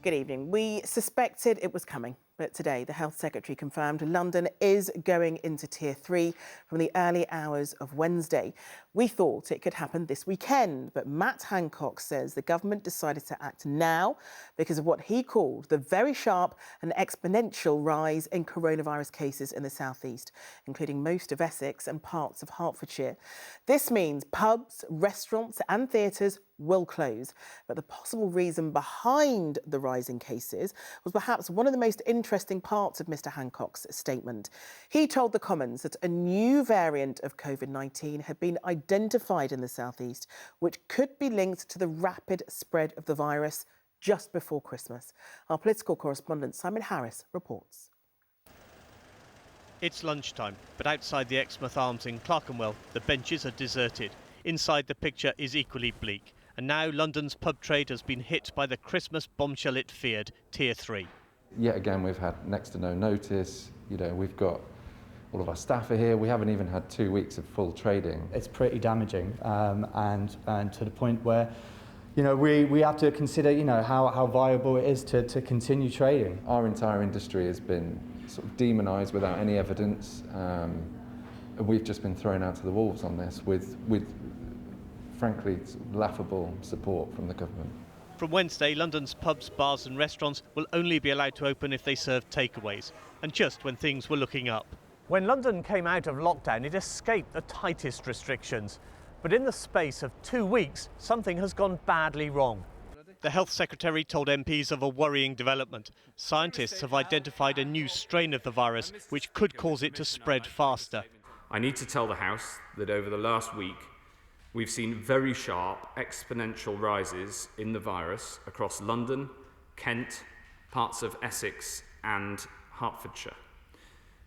Good evening. We suspected it was coming, but today the Health Secretary confirmed London is going into Tier 3 from the early hours of Wednesday. We thought it could happen this weekend, but Matt Hancock says the government decided to act now because of what he called the very sharp and exponential rise in coronavirus cases in the southeast, including most of Essex and parts of Hertfordshire. This means pubs, restaurants and theatres will close. But the possible reason behind the rise in cases was perhaps one of the most interesting parts of Mr Hancock's statement. He told the Commons that a new variant of COVID-19 had been identified in the southeast, which could be linked to the rapid spread of the virus just before Christmas. Our political correspondent Simon Harris reports. It's lunchtime, but outside the Exmouth Arms in Clerkenwell, the benches are deserted. Inside, the picture is equally bleak. And now London's pub trade has been hit by the Christmas bombshell it feared, Tier 3. Yet again, we've had next to no notice. We've got all of our staff are here. We haven't even had 2 weeks of full trading. It's pretty damaging, and to the point where, we have to consider, how viable it is to continue trading. Our entire industry has been sort of demonised without any evidence. And we've just been thrown out to the wolves on this with frankly, laughable support from the government. From Wednesday, London's pubs, bars and restaurants will only be allowed to open if they serve takeaways, and just when things were looking up. When London came out of lockdown, it escaped the tightest restrictions. But in the space of 2 weeks, something has gone badly wrong. The Health Secretary told MPs of a worrying development. Scientists have identified a new strain of the virus, which could cause it to spread faster. I need to tell the House that over the last week, we've seen very sharp exponential rises in the virus across London, Kent, parts of Essex and Hertfordshire.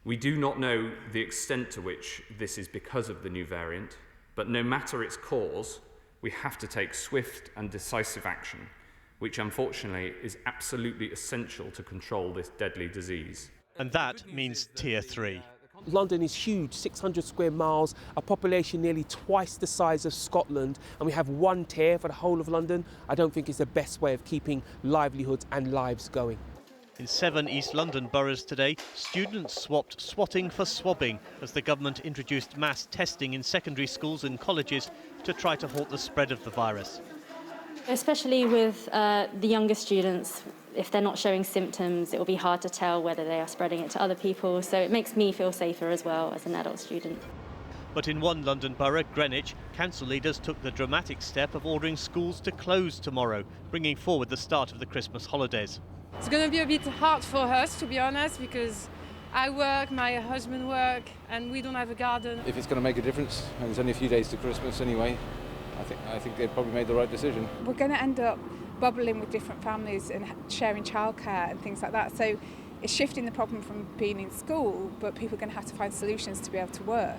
We do not know the extent to which this is because of the new variant, but no matter its cause, we have to take swift and decisive action, which unfortunately is absolutely essential to control this deadly disease. And that means Tier 3. London is huge, 600 square miles, a population nearly twice the size of Scotland, and we have one tier for the whole of London. I don't think it's the best way of keeping livelihoods and lives going. In 7 East London boroughs today, students swapped swatting for swabbing as the government introduced mass testing in secondary schools and colleges to try to halt the spread of the virus. Especially with the younger students, if they're not showing symptoms, it will be hard to tell whether they are spreading it to other people, so it makes me feel safer as well as an adult student. But in one London borough, Greenwich, council leaders took the dramatic step of ordering schools to close tomorrow, bringing forward the start of the Christmas holidays. It's going to be a bit hard for us, to be honest, because I work, my husband works, and we don't have a garden. If it's going to make a difference, and there's only a few days to Christmas anyway, I think they've probably made the right decision. We're going to end up bubbling with different families and sharing childcare and things like that. So it's shifting the problem from being in school, but people are going to have to find solutions to be able to work.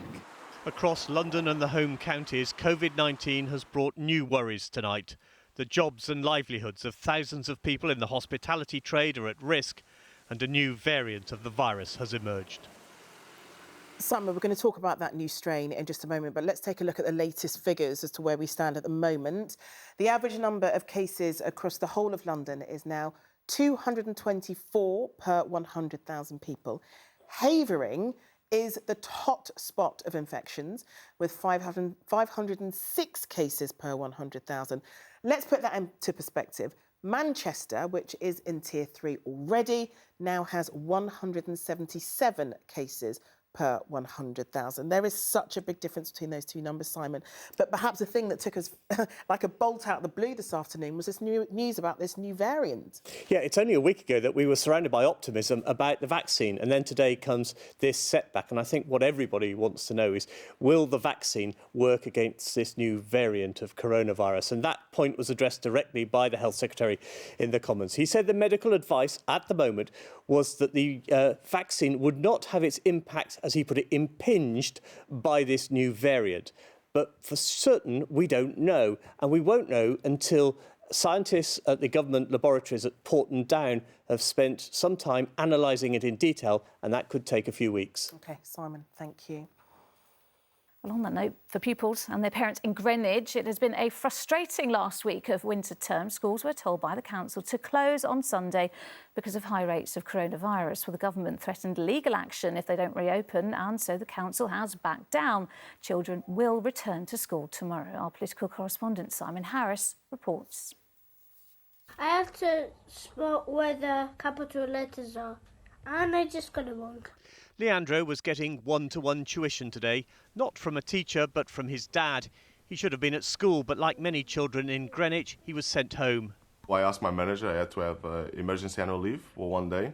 Across London and the home counties, COVID-19 has brought new worries tonight. The jobs and livelihoods of thousands of people in the hospitality trade are at risk, and a new variant of the virus has emerged. Simon, we're going to talk about that new strain in just a moment, but let's take a look at the latest figures as to where we stand at the moment. The average number of cases across the whole of London is now 224 per 100,000 people. Havering is the hot spot of infections with 506 cases per 100,000. Let's put that into perspective. Manchester, which is in Tier 3 already, now has 177 cases per 100,000. There is such a big difference between those two numbers, Simon. But perhaps the thing that took us like a bolt out of the blue this afternoon was this news about this new variant. Yeah, it's only a week ago that we were surrounded by optimism about the vaccine, and then today comes this setback. And I think what everybody wants to know is, will the vaccine work against this new variant of coronavirus? And that point was addressed directly by the Health Secretary in the Commons. He said the medical advice at the moment was that the vaccine would not have its impact, as he put it, impinged by this new variant. But for certain, we don't know. And we won't know until scientists at the government laboratories at Porton Down have spent some time analysing it in detail, and that could take a few weeks. OK, Simon, thank you. Well, on that note, for pupils and their parents in Greenwich, it has been a frustrating last week of winter term. Schools were told by the council to close on Sunday because of high rates of coronavirus. Well, the government threatened legal action if they don't reopen, and so the council has backed down. Children will return to school tomorrow. Our political correspondent Simon Harris reports. I have to spot where the capital letters are, and I just got it wrong. Leandro was getting one-to-one tuition today, not from a teacher but from his dad. He should have been at school, but like many children in Greenwich, he was sent home. Well, I asked my manager, I had to have emergency annual leave for one day.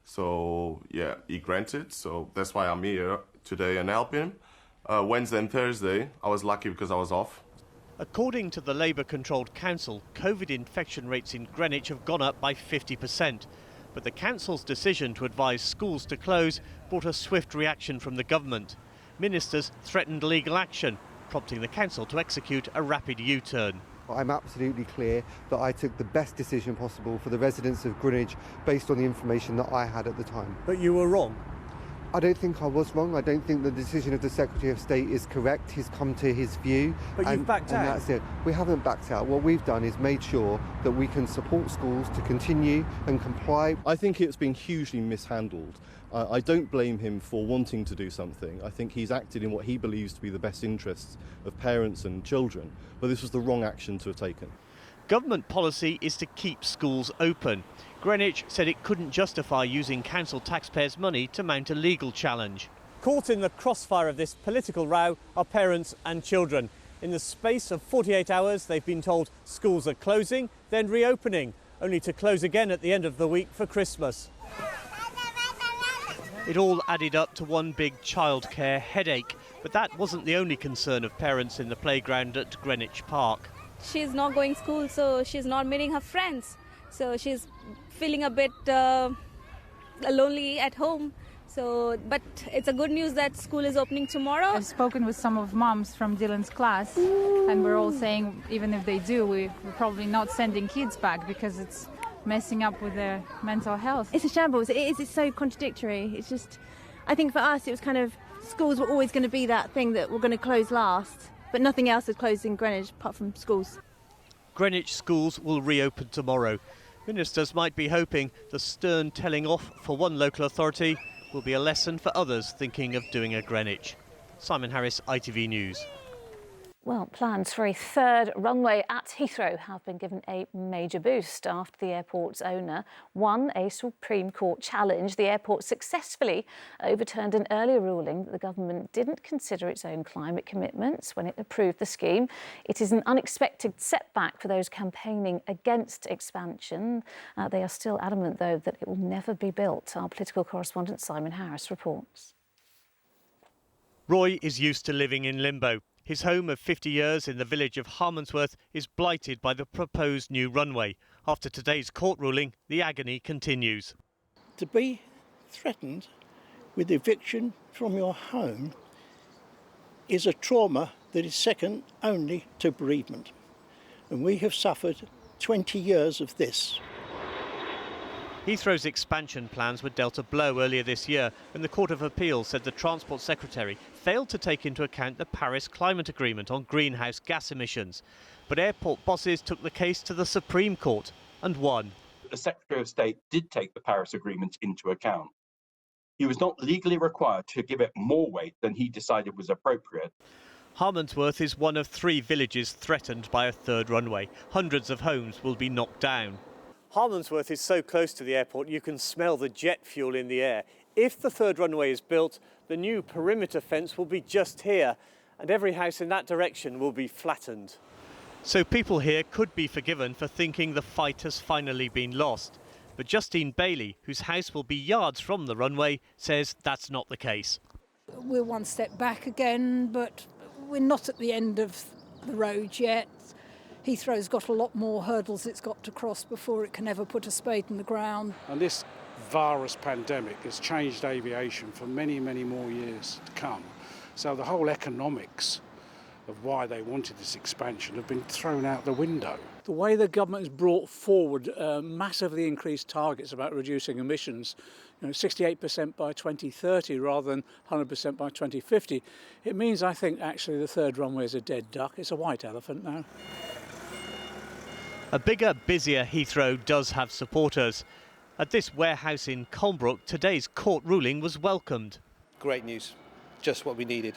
So, yeah, he granted, so that's why I'm here today and helping him. Wednesday and Thursday, I was lucky because I was off. According to the Labour-controlled council, COVID infection rates in Greenwich have gone up by 50%. But the council's decision to advise schools to close brought a swift reaction from the government. Ministers threatened legal action, prompting the council to execute a rapid U-turn. I'm absolutely clear that I took the best decision possible for the residents of Greenwich based on the information that I had at the time. But you were wrong. I don't think I was wrong. I don't think the decision of the Secretary of State is correct. He's come to his view. But you've backed out. And that's it. We haven't backed out. What we've done is made sure that we can support schools to continue and comply. I think it's been hugely mishandled. I don't blame him for wanting to do something. I think he's acted in what he believes to be the best interests of parents and children. But this was the wrong action to have taken. Government policy is to keep schools open. Greenwich said it couldn't justify using council taxpayers' money to mount a legal challenge. Caught in the crossfire of this political row are parents and children. In the space of 48 hours, they've been told schools are closing, then reopening, only to close again at the end of the week for Christmas. It all added up to one big childcare headache, but that wasn't the only concern of parents in the playground at Greenwich Park. She's not going to school, so she's not meeting her friends. So she's feeling a bit lonely at home. But it's a good news that school is opening tomorrow. I've spoken with some of mums from Dylan's class, and we're all saying even if they do, we're probably not sending kids back because it's messing up with their mental health. It's a shambles. It's so contradictory. It's just, I think for us it was kind of, schools were always going to be that thing that we're going to close last. But nothing else is closed in Greenwich apart from schools. Greenwich schools will reopen tomorrow. Ministers might be hoping the stern telling off for one local authority will be a lesson for others thinking of doing a Greenwich. Simon Harris, ITV News. Well, plans for a third runway at Heathrow have been given a major boost after the airport's owner won a Supreme Court challenge. The airport successfully overturned an earlier ruling that the government didn't consider its own climate commitments when it approved the scheme. It is an unexpected setback for those campaigning against expansion. They are still adamant, though, that it will never be built. Our political correspondent Simon Harris reports. Roy is used to living in limbo. His home of 50 years in the village of Harmondsworth is blighted by the proposed new runway. After today's court ruling, the agony continues. To be threatened with eviction from your home is a trauma that is second only to bereavement. And we have suffered 20 years of this. Heathrow's expansion plans were dealt a blow earlier this year when the Court of Appeal said the Transport Secretary failed to take into account the Paris Climate Agreement on greenhouse gas emissions. But airport bosses took the case to the Supreme Court and won. The Secretary of State did take the Paris Agreement into account. He was not legally required to give it more weight than he decided was appropriate. Harmondsworth is one of 3 villages threatened by a third runway. Hundreds of homes will be knocked down. Harmondsworth is so close to the airport you can smell the jet fuel in the air. If the third runway is built, the new perimeter fence will be just here and every house in that direction will be flattened. So people here could be forgiven for thinking the fight has finally been lost. But Justine Bailey, whose house will be yards from the runway, says that's not the case. We're one step back again, but we're not at the end of the road yet. Heathrow's got a lot more hurdles it's got to cross before it can ever put a spade in the ground. And this virus pandemic has changed aviation for many, many more years to come. So the whole economics of why they wanted this expansion have been thrown out the window. The way the government has brought forward massively increased targets about reducing emissions, 68% by 2030 rather than 100% by 2050, it means I think actually the third runway is a dead duck. It's a white elephant now. A bigger, busier Heathrow does have supporters. At this warehouse in Colnbrook, today's court ruling was welcomed. Great news, just what we needed.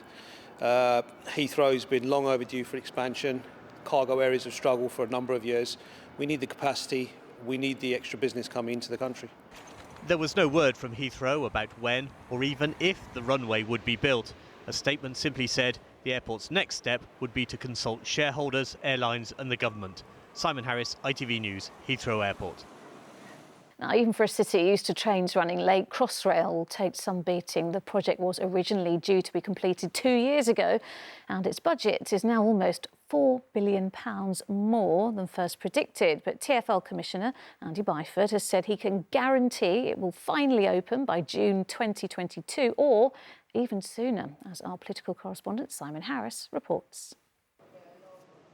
Heathrow's been long overdue for expansion. Cargo areas have struggled for a number of years. We need the capacity, we need the extra business coming into the country. There was no word from Heathrow about when or even if the runway would be built. A statement simply said the airport's next step would be to consult shareholders, airlines and the government. Simon Harris, ITV News, Heathrow Airport. Now, even for a city used to trains running late, Crossrail will take some beating. The project was originally due to be completed 2 years ago, and its budget is now almost £4 billion more than first predicted. But TfL Commissioner Andy Byford has said he can guarantee it will finally open by June 2022 or even sooner, as our political correspondent Simon Harris reports.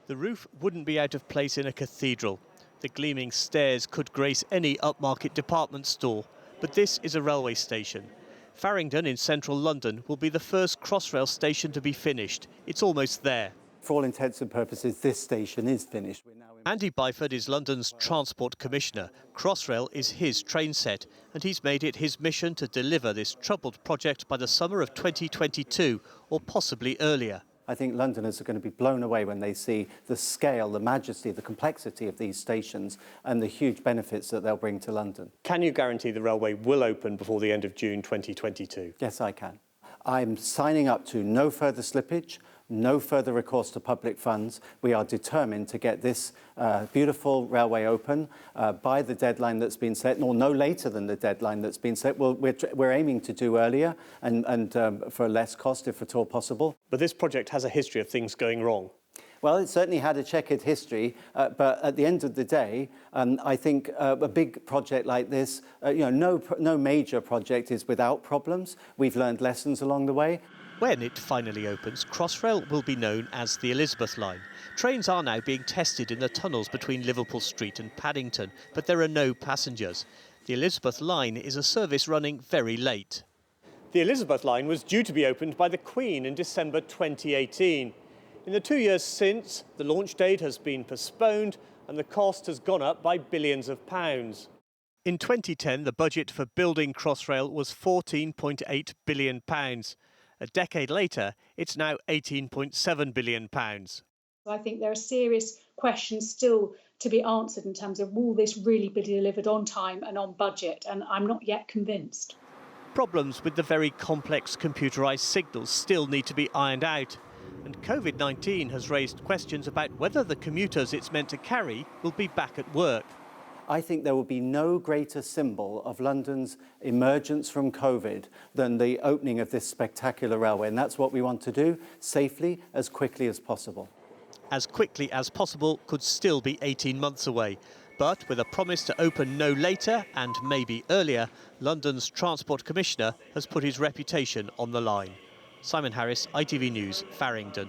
The roof wouldn't be out of place in a cathedral. The gleaming stairs could grace any upmarket department store, but this is a railway station. Farringdon in central London will be the first Crossrail station to be finished. It's almost there. For all intents and purposes, this station is finished. Andy Byford is London's Transport Commissioner. Crossrail is his train set, and he's made it his mission to deliver this troubled project by the summer of 2022, or possibly earlier. I think Londoners are going to be blown away when they see the scale, the majesty, the complexity of these stations and the huge benefits that they'll bring to London. Can you guarantee the railway will open before the end of June 2022? Yes, I can. I'm signing up to no further slippage, no further recourse to public funds. We are determined to get this beautiful railway open by the deadline that's been set, or no later than the deadline that's been set. We're aiming to do earlier and for less cost, if at all possible. But this project has a history of things going wrong. Well, it certainly had a checkered history, but at the end of the day, I think a big project like this, no major project is without problems. We've learned lessons along the way. When it finally opens, Crossrail will be known as the Elizabeth Line. Trains are now being tested in the tunnels between Liverpool Street and Paddington, but there are no passengers. The Elizabeth Line is a service running very late. The Elizabeth Line was due to be opened by the Queen in December 2018. In the 2 years since, the launch date has been postponed and the cost has gone up by billions of pounds. In 2010, the budget for building Crossrail was £14.8 billion. A decade later, it's now £18.7 billion. I think there are serious questions still to be answered in terms of will this really be delivered on time and on budget, and I'm not yet convinced. Problems with the very complex computerised signals still need to be ironed out. And COVID-19 has raised questions about whether the commuters it's meant to carry will be back at work. I think there will be no greater symbol of London's emergence from COVID than the opening of this spectacular railway. And that's what we want to do, safely, as quickly as possible. As quickly as possible could still be 18 months away. But with a promise to open no later and maybe earlier, London's Transport Commissioner has put his reputation on the line. Simon Harris, ITV News, Farringdon.